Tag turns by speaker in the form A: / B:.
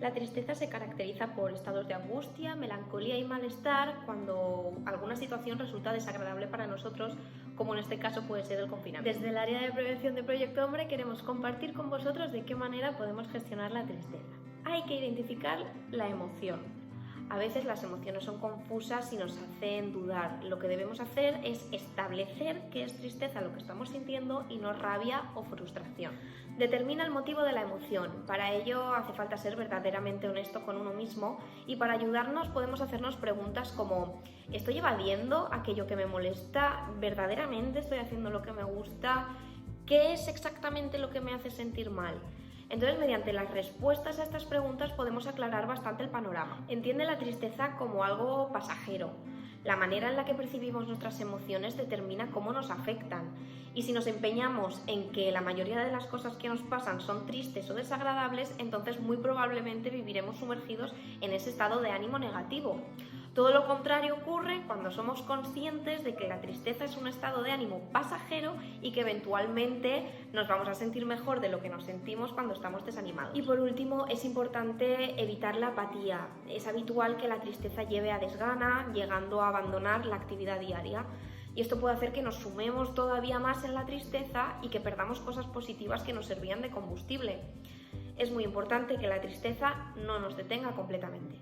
A: La tristeza se caracteriza por estados de angustia, melancolía y malestar cuando alguna situación resulta desagradable para nosotros, como en este caso puede ser el confinamiento. Desde el área de prevención de Proyecto Hombre queremos compartir con vosotros de qué manera podemos gestionar la tristeza. Hay que identificar la emoción. A veces las emociones son confusas y nos hacen dudar. Lo que debemos hacer es establecer que es tristeza lo que estamos sintiendo y no rabia o frustración. Determina el motivo de la emoción. Para ello hace falta ser verdaderamente honesto con uno mismo y para ayudarnos podemos hacernos preguntas como: ¿estoy evadiendo aquello que me molesta? ¿Verdaderamente estoy haciendo lo que me gusta? ¿Qué es exactamente lo que me hace sentir mal? Entonces, mediante las respuestas a estas preguntas podemos aclarar bastante el panorama. Entiende la tristeza como algo pasajero. La manera en la que percibimos nuestras emociones determina cómo nos afectan. Y si nos empeñamos en que la mayoría de las cosas que nos pasan son tristes o desagradables, entonces muy probablemente viviremos sumergidos en ese estado de ánimo negativo. Todo lo contrario ocurre cuando somos conscientes de que la tristeza es un estado de ánimo pasajero y que eventualmente nos vamos a sentir mejor de lo que nos sentimos cuando estamos desanimados. Y por último, es importante evitar la apatía. Es habitual que la tristeza lleve a desgana, llegando a abandonar la actividad diaria. Y esto puede hacer que nos sumemos todavía más en la tristeza y que perdamos cosas positivas que nos servían de combustible. Es muy importante que la tristeza no nos detenga completamente.